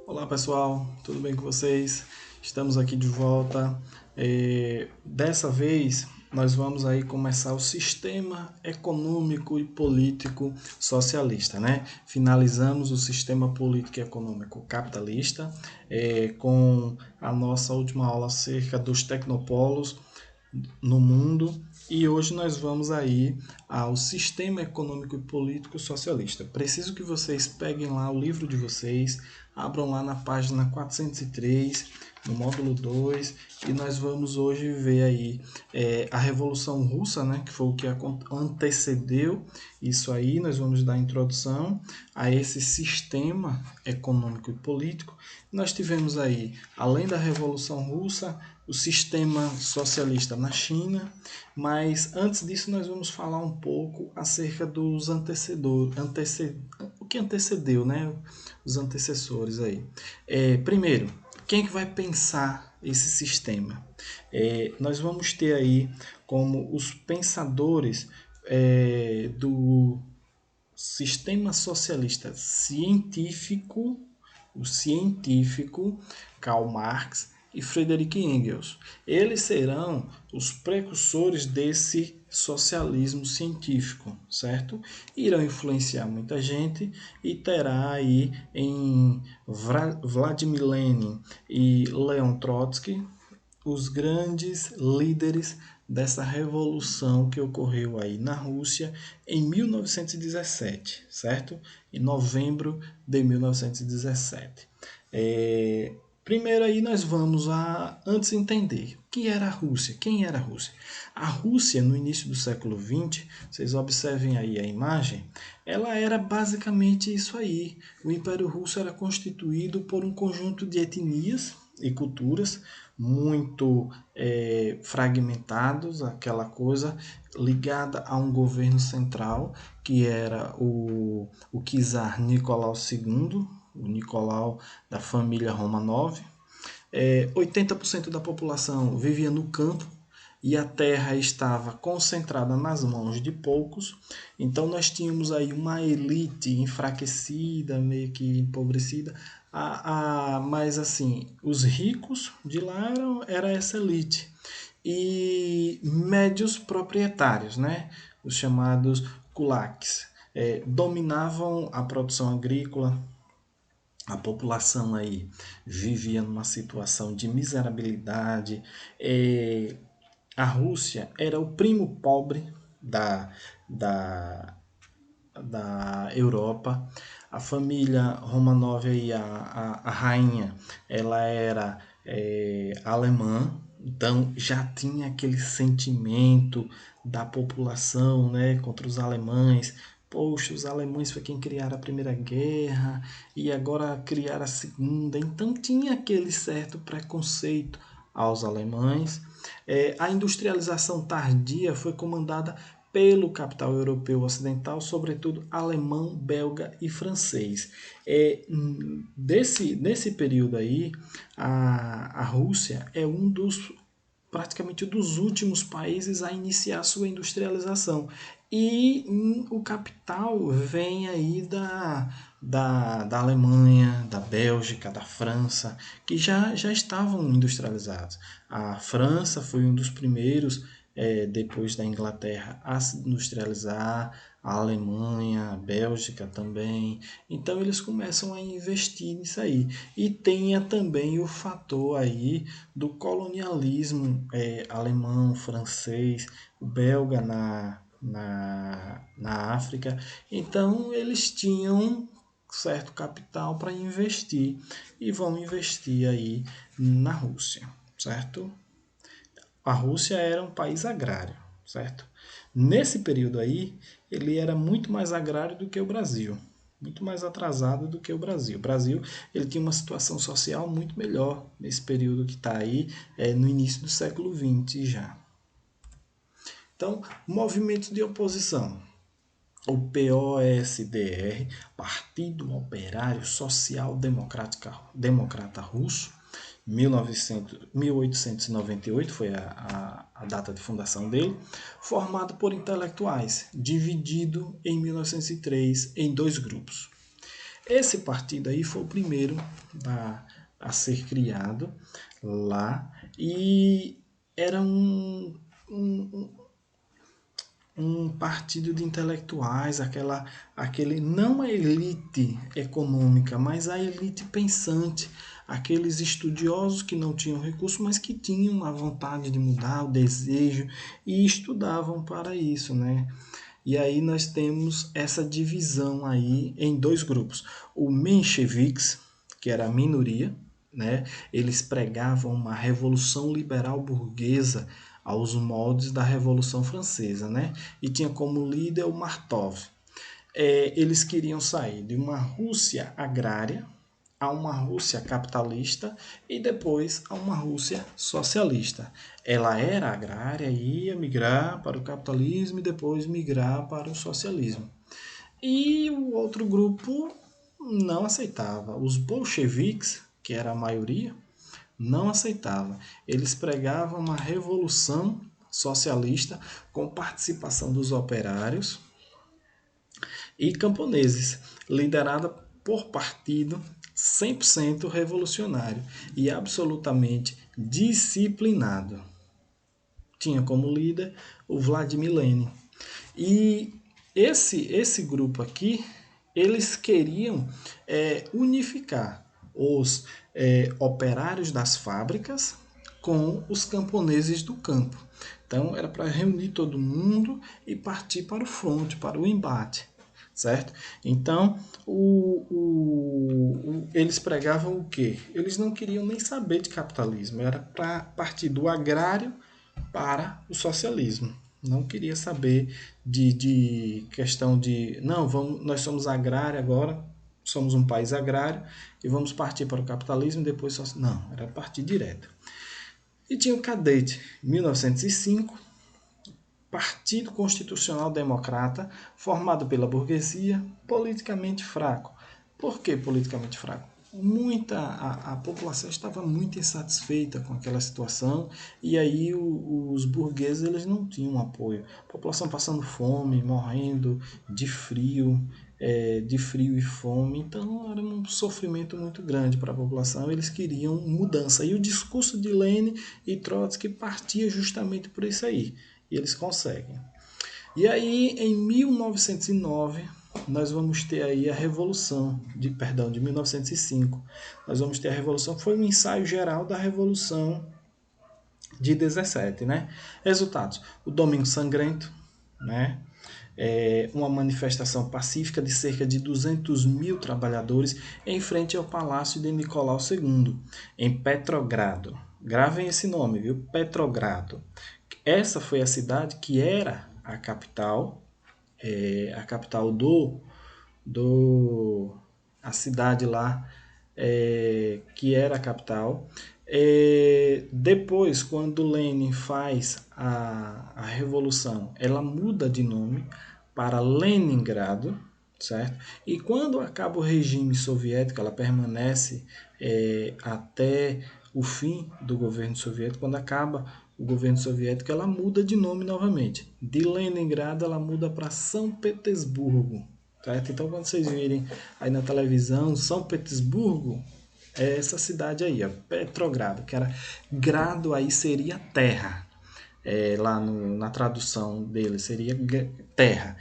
Olá pessoal, tudo bem com vocês? Estamos aqui de volta. Dessa vez nós vamos aí começar o sistema econômico e político socialista, né? Finalizamos o sistema político e econômico capitalista com a nossa última aula acerca dos tecnopolos no mundo e hoje nós vamos aí ao sistema econômico e político socialista. Preciso que vocês peguem lá o livro de vocês, abram lá na página 403, no módulo 2, e nós vamos hoje ver aí a Revolução Russa, né, que foi o que antecedeu isso aí. Nós vamos dar introdução a esse sistema econômico e político. Nós tivemos aí, além da Revolução Russa, o sistema socialista na China, mas antes disso nós vamos falar um pouco acerca dos o que antecedeu, né? Os antecessores aí. Primeiro, quem é que vai pensar esse sistema? Nós vamos ter aí como os pensadores do sistema socialista científico, o científico Karl Marx e Friedrich Engels. Eles serão os precursores desse socialismo científico, certo? Irão influenciar muita gente e terá aí em Vladimir Lenin e Leon Trotsky os grandes líderes dessa revolução que ocorreu aí na Rússia em 1917, certo? Em novembro de 1917. Primeiro aí nós vamos antes entender o que era a Rússia, quem era a Rússia. A Rússia no início do século XX, vocês observem aí a imagem, ela era basicamente isso aí. O Império Russo era constituído por um conjunto de etnias e culturas muito fragmentados, aquela coisa ligada a um governo central, que era o czar Nicolau II, o Nicolau da família Romanov. 80% da população vivia no campo e a terra estava concentrada nas mãos de poucos. Então nós tínhamos aí uma elite enfraquecida, meio que empobrecida, mas assim, os ricos de lá era essa elite. E médios proprietários, né? Os chamados kulaks, dominavam a produção agrícola. A população aí vivia numa situação de miserabilidade. A Rússia era o primo pobre da, da, da Europa. A família Romanov, aí, a rainha, ela era alemã, então já tinha aquele sentimento da população, né, contra os alemães. Poxa, os alemães foi quem criaram a Primeira Guerra e agora criaram a Segunda. Então tinha aquele certo preconceito aos alemães. A industrialização tardia foi comandada pelo capital europeu ocidental, sobretudo alemão, belga e francês. Nesse período aí, a Rússia é um dos praticamente dos últimos países a iniciar sua industrialização. E o capital vem aí da Alemanha, da Bélgica, da França, que já estavam industrializados. A França foi um dos primeiros, depois da Inglaterra, a se industrializar, a Alemanha, a Bélgica também. Então eles começam a investir nisso aí. E tenha também o fator aí do colonialismo alemão, francês, o belga na África. Então eles tinham certo capital para investir e vão investir aí na Rússia, certo? A Rússia era um país agrário, certo? Nesse período aí, ele era muito mais agrário do que o Brasil, muito mais atrasado do que o Brasil. O Brasil ele tinha uma situação social muito melhor nesse período que está aí, no início do século XX já. Então, movimentos de oposição. O POSDR, Partido Operário Social Democrata Russo, 1898 foi a data de fundação dele, formado por intelectuais, dividido em 1903 em dois grupos. Esse partido aí foi o primeiro a ser criado lá e era um partido de intelectuais, aquele não a elite econômica, mas a elite pensante, aqueles estudiosos que não tinham recurso, mas que tinham a vontade de mudar, o desejo e estudavam para isso, né? E aí nós temos essa divisão aí em dois grupos. O mencheviques, que era a minoria, né? Eles pregavam uma revolução liberal burguesa aos moldes da Revolução Francesa, né? E tinha como líder o Martov. Eles queriam sair de uma Rússia agrária a uma Rússia capitalista e depois a uma Rússia socialista. Ela era agrária e ia migrar para o capitalismo e depois migrar para o socialismo. E o outro grupo não aceitava. Os bolcheviques, que era a maioria, não aceitava. Eles pregavam uma revolução socialista com participação dos operários e camponeses, liderada por partido 100% revolucionário e absolutamente disciplinado. Tinha como líder o Vladimir Lenin. E esse grupo aqui, eles queriam unificar os operários das fábricas com os camponeses do campo. Então era para reunir todo mundo e partir para o fronte, para o embate, certo? Então eles pregavam o quê? Eles não queriam nem saber de capitalismo, era para partir do agrário para o socialismo. Não queria saber de questão de não, nós somos agrário agora, somos um país agrário e vamos partir para o capitalismo e depois só. Não, era partir direto. E tinha o Cadete, 1905, Partido Constitucional Democrata, formado pela burguesia, politicamente fraco. Por que politicamente fraco? A população estava muito insatisfeita com aquela situação e aí os burgueses eles não tinham apoio. A população passando fome, morrendo de frio e fome, então era um sofrimento muito grande para a população. Eles queriam mudança e o discurso de Lenin e Trotsky partia justamente por isso aí e eles conseguem. E aí, em 1909, nós vamos ter aí a Revolução, de 1905. Nós vamos ter a Revolução, que foi um ensaio geral da Revolução de 17, né? Resultados: o Domingo Sangrento, né? Uma manifestação pacífica de cerca de 200 mil trabalhadores em frente ao Palácio de Nicolau II, em Petrogrado. Gravem esse nome, viu? Petrogrado. Essa foi a cidade que era a capital do a cidade lá que era a capital. Depois, quando Lenin faz a revolução, ela muda de nome para Leningrado, certo? E quando acaba o regime soviético, ela permanece até o fim do governo soviético. Quando acaba o governo soviético, ela muda de nome novamente. De Leningrado, ela muda para São Petersburgo. Certo? Então, quando vocês virem aí na televisão, São Petersburgo, é essa cidade aí, ó, Petrogrado, que era grado aí seria terra. Lá na tradução dele seria terra.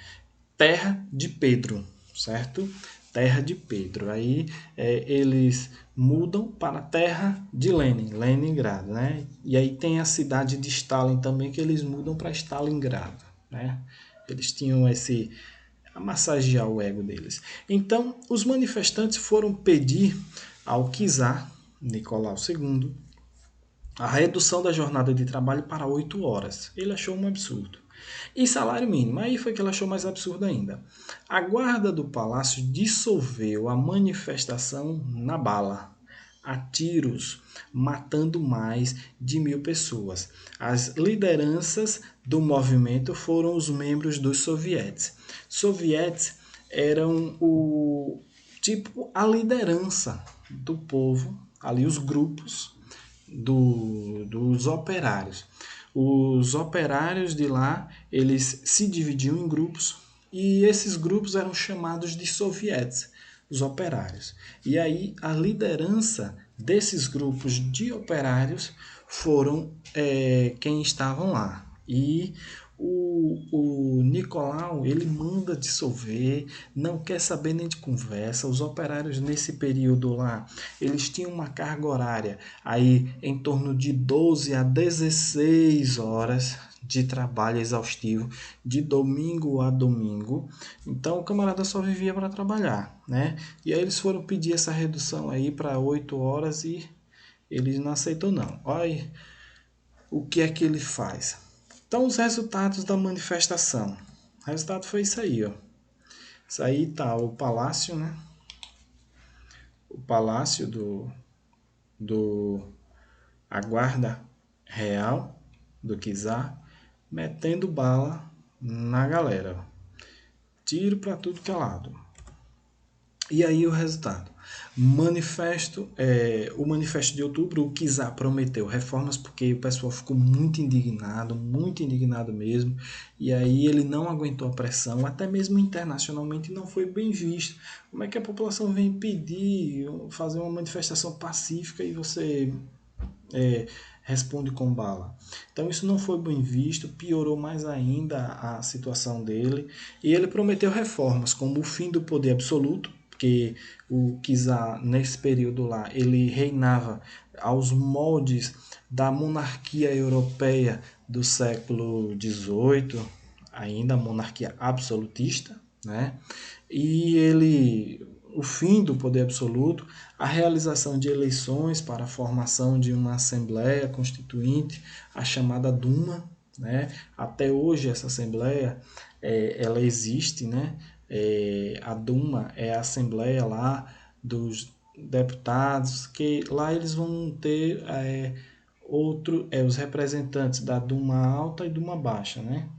Terra de Pedro, certo? Terra de Pedro. Aí eles mudam para a terra de Lenin, Leningrado, né? E aí tem a cidade de Stalin também, que eles mudam para Stalingrado, né? Eles tinham a massagear o ego deles. Então, os manifestantes foram pedir ao czar Nicolau II a redução da jornada de trabalho para 8 horas. Ele achou um absurdo. E salário mínimo, aí foi que ele achou mais absurdo ainda. A guarda do palácio dissolveu a manifestação na bala, a tiros, matando mais de 1.000 pessoas. As lideranças do movimento foram os membros dos sovietes. Sovietes eram a liderança do povo, ali os grupos dos operários. Os operários de lá, eles se dividiam em grupos e esses grupos eram chamados de sovietes. os operários. E aí a liderança desses grupos de operários foram quem estavam lá. E o Nicolau, ele manda dissolver, não quer saber nem de conversa. Os operários nesse período lá, eles tinham uma carga horária aí em torno de 12 a 16 horas de trabalho exaustivo, de domingo a domingo. Então o camarada só vivia para trabalhar, né? E aí eles foram pedir essa redução aí para 8 horas e ele não aceitou não. Olha o que é que ele faz. Então, os resultados da manifestação. O resultado foi isso aí, ó. Isso aí tá o palácio, né? O palácio do a guarda real do czar metendo bala na galera. Tiro para tudo que é lado. E aí o resultado. O manifesto de outubro, o czar prometeu reformas porque o pessoal ficou muito indignado mesmo, e aí ele não aguentou a pressão, até mesmo internacionalmente não foi bem visto. Como é que a população vem pedir, fazer uma manifestação pacífica e você responde com bala? Então isso não foi bem visto, piorou mais ainda a situação dele, e ele prometeu reformas como o fim do poder absoluto, porque o czar nesse período lá ele reinava aos moldes da monarquia europeia do século XVIII, ainda a monarquia absolutista, né? E ele o fim do poder absoluto, a realização de eleições para a formação de uma Assembleia Constituinte, a chamada Duma, né? Até hoje essa Assembleia ela existe, né? A Duma é a Assembleia lá dos deputados, que lá eles vão ter os representantes da Duma Alta e Duma Baixa, né?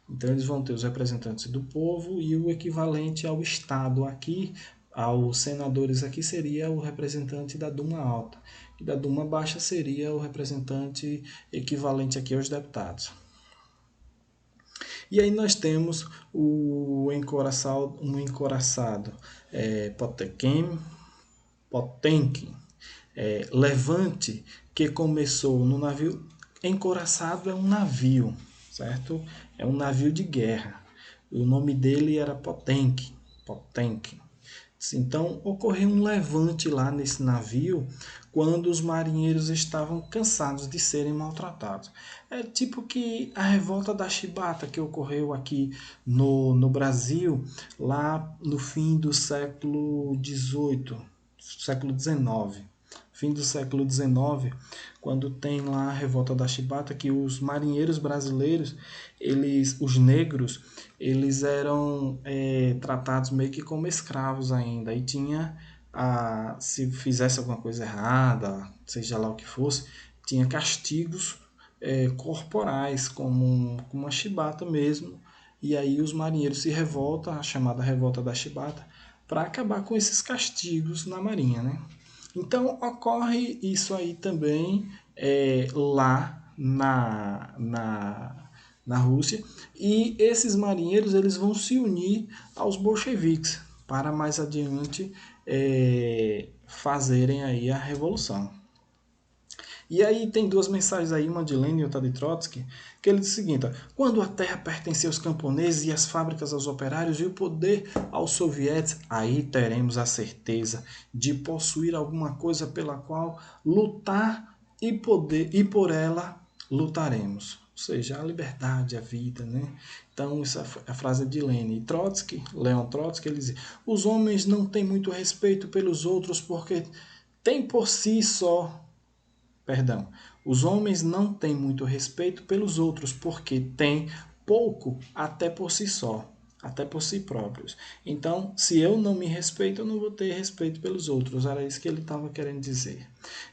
Então eles vão ter os representantes do povo e o equivalente ao Estado aqui, aos senadores aqui seria o representante da Duma Alta e da Duma Baixa seria o representante equivalente aqui aos deputados. E aí nós temos um encoraçado Potemkin, levante que começou no navio. Encoraçado é um navio, certo? É um navio de guerra. O nome dele era Potemkin. Então ocorreu um levante lá nesse navio quando os marinheiros estavam cansados de serem maltratados. É tipo que a revolta da Chibata que ocorreu aqui no Brasil, lá no fim do século XVIII, século XIX. Fim do século XIX, quando tem lá a revolta da Chibata, que os marinheiros brasileiros, os negros, eles eram tratados meio que como escravos ainda. E tinha, se fizesse alguma coisa errada, seja lá o que fosse, tinha castigos corporais, como uma chibata mesmo. E aí os marinheiros se revoltam, a chamada revolta da Chibata, para acabar com esses castigos na marinha, né? Então ocorre isso aí também lá na Rússia, e esses marinheiros eles vão se unir aos bolcheviques para mais adiante fazerem aí a revolução. E aí tem duas mensagens aí, uma de Lenin e outra de Trotsky, que ele diz o seguinte: quando a terra pertencer aos camponeses e as fábricas aos operários e o poder aos soviéticos, aí teremos a certeza de possuir alguma coisa pela qual lutar e por ela lutaremos. Ou seja, a liberdade, a vida, né? Então, essa é a frase de Lenin. E Trotsky, Leon Trotsky, ele diz: os homens não têm muito respeito pelos outros porque têm por si só. Perdão, os homens não têm muito respeito pelos outros porque têm pouco até por si só, até por si próprios. Então, se eu não me respeito, eu não vou ter respeito pelos outros. Era isso que ele estava querendo dizer.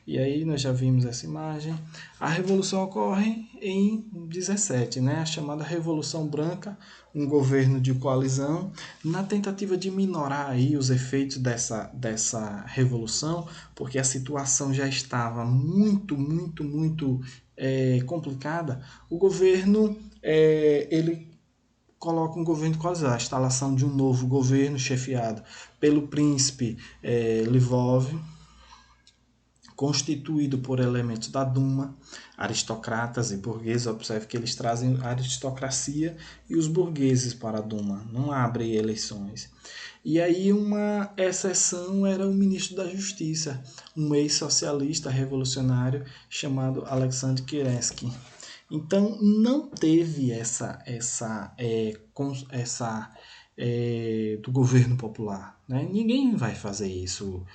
E aí nós já vimos essa imagem. A revolução ocorre em 17, né? A chamada Revolução Branca, um governo de coalizão, na tentativa de minorar aí os efeitos dessa revolução, porque a situação já estava muito complicada. O governo ele coloca um governo coalizado, a instalação de um novo governo chefiado pelo príncipe Lvov, constituído por elementos da Duma, aristocratas e burgueses. Observe que eles trazem a aristocracia e os burgueses para a Duma, não abre eleições. E aí uma exceção era o ministro da Justiça, um ex-socialista revolucionário chamado Alexander Kerensky. Então não teve essa do governo popular, né? Ninguém vai fazer isso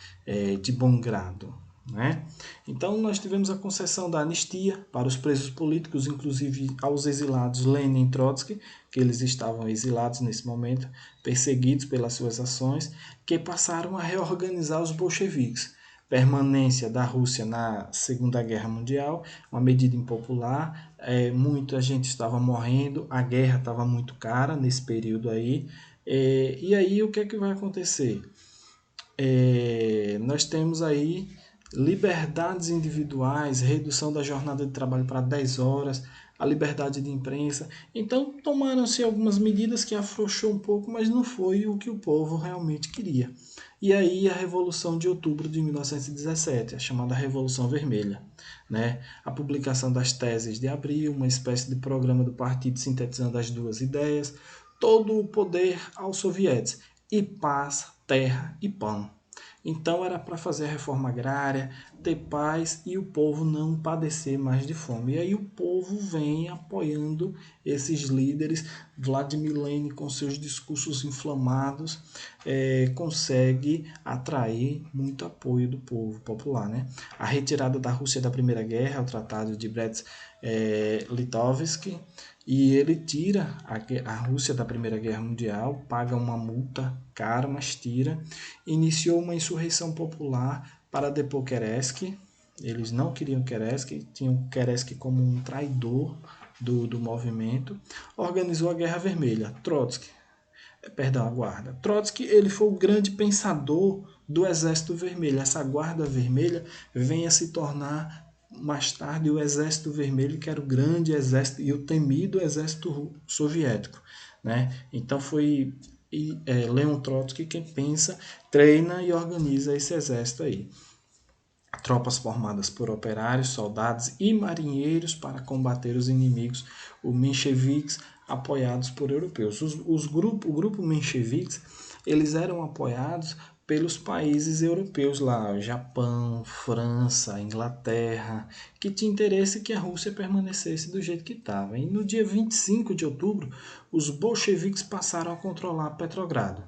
de bom grado. Né? Então nós tivemos a concessão da anistia para os presos políticos, inclusive aos exilados Lenin e Trotsky, que eles estavam exilados nesse momento, perseguidos pelas suas ações, que passaram a reorganizar os bolcheviques. Permanência da Rússia na Segunda Guerra Mundial, uma medida impopular, muita gente estava morrendo, a guerra estava muito cara nesse período aí, e aí o que é que vai acontecer? Nós temos aí liberdades individuais, redução da jornada de trabalho para 10 horas, a liberdade de imprensa. Então tomaram-se algumas medidas que afrouxou um pouco, mas não foi o que o povo realmente queria. E aí a Revolução de Outubro de 1917, a chamada Revolução Vermelha. Né? A publicação das teses de Abril, uma espécie de programa do partido sintetizando as duas ideias, todo o poder aos sovietes, e paz, terra e pão. Então era para fazer a reforma agrária, ter paz e o povo não padecer mais de fome. E aí o povo vem apoiando esses líderes. Vladimir Lenin, com seus discursos inflamados, consegue atrair muito apoio do povo popular. Né? A retirada da Rússia da Primeira Guerra, o Tratado de Brest-Litovsk, e ele tira a Rússia da Primeira Guerra Mundial, paga uma multa cara, mas tira. Iniciou uma insurreição popular para depor Kerenski. Eles não queriam Kerenski, tinham Kerenski como um traidor do movimento. Organizou a Guerra Vermelha. A guarda. Trotsky ele foi o grande pensador do Exército Vermelho. Essa guarda vermelha vem a se tornar mais tarde o Exército Vermelho, que era o grande exército e o temido exército soviético. Né? Então foi Leon Trotsky quem pensa, treina e organiza esse exército aí. Tropas formadas por operários, soldados e marinheiros para combater os inimigos, os mencheviques, apoiados por europeus. O grupo mencheviques, eles eram apoiados pelos países europeus lá, Japão, França, Inglaterra, que tinha interesse que a Rússia permanecesse do jeito que estava. E no dia 25 de outubro, os bolcheviques passaram a controlar Petrogrado,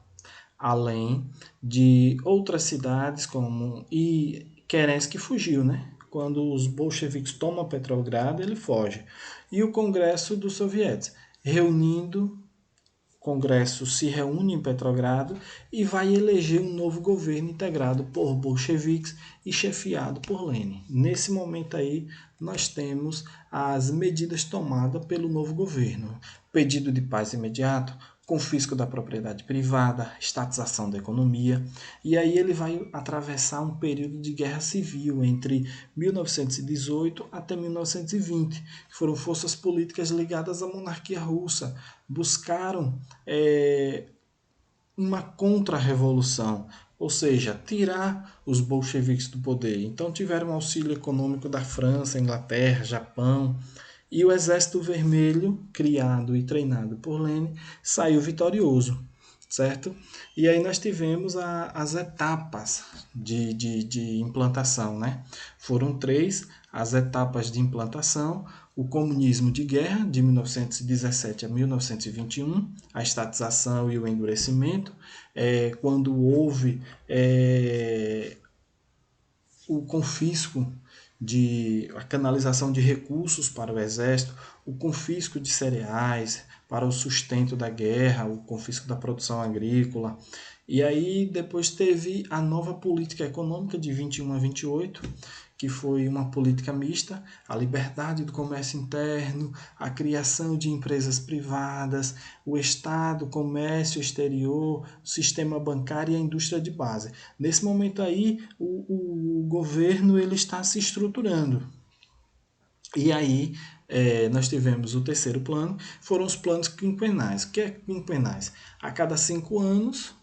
além de outras cidades como Kerensky fugiu, né? Quando os bolcheviques tomam Petrogrado, ele foge. E o Congresso dos Sovietes, o Congresso se reúne em Petrogrado e vai eleger um novo governo integrado por bolcheviques e chefiado por Lenin. Nesse momento aí, nós temos as medidas tomadas pelo novo governo. Pedido de paz imediato, confisco da propriedade privada, estatização da economia, e aí ele vai atravessar um período de guerra civil entre 1918 até 1920, que foram forças políticas ligadas à monarquia russa, buscaram uma contra-revolução, ou seja, tirar os bolcheviques do poder. Então tiveram auxílio econômico da França, Inglaterra, Japão, e o Exército Vermelho, criado e treinado por Lenin, saiu vitorioso, certo? E aí nós tivemos as etapas de implantação, né? Foram 3 as etapas de implantação: o comunismo de guerra, de 1917 a 1921, a estatização e o endurecimento, quando houve o confisco a canalização de recursos para o exército, o confisco de cereais para o sustento da guerra, o confisco da produção agrícola. E aí depois teve a nova política econômica de 21 a 28, que foi uma política mista, a liberdade do comércio interno, a criação de empresas privadas, o Estado, o comércio exterior, o sistema bancário e a indústria de base. Nesse momento aí, o governo ele está se estruturando. E aí, nós tivemos o terceiro plano, foram os planos quinquenais. O que é quinquenais? A cada 5 anos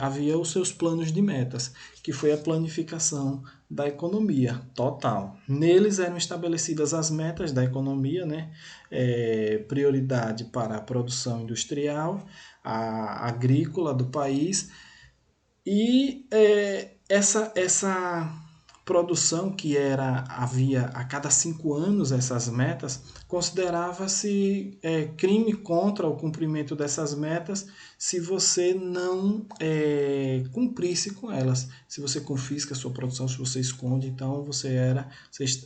havia os seus planos de metas, que foi a planificação da economia total. Neles eram estabelecidas as metas da economia, né? Prioridade para a produção industrial, a agrícola do país e essa produção que havia a cada 5 anos essas metas, considerava-se crime contra o cumprimento dessas metas se você não cumprisse com elas. Se você confisca a sua produção, se você esconde, então você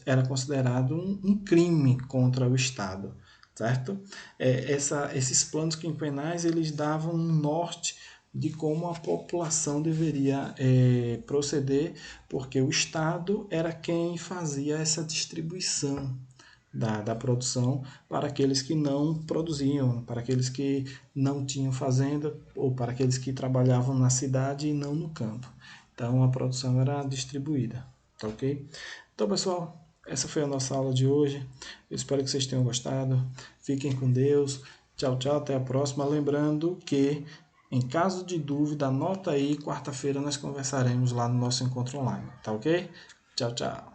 era considerado um crime contra o Estado. Certo? Esses planos quinquenais eles davam um norte de como a população deveria proceder, porque o Estado era quem fazia essa distribuição da produção para aqueles que não produziam, para aqueles que não tinham fazenda ou para aqueles que trabalhavam na cidade e não no campo. Então a produção era distribuída, tá ok? Então, pessoal, essa foi a nossa aula de hoje. Eu espero que vocês tenham gostado. Fiquem com Deus. Tchau, tchau. Até a próxima. Lembrando que, em caso de dúvida, anota aí. Quarta-feira nós conversaremos lá no nosso encontro online. Tá ok? Tchau, tchau.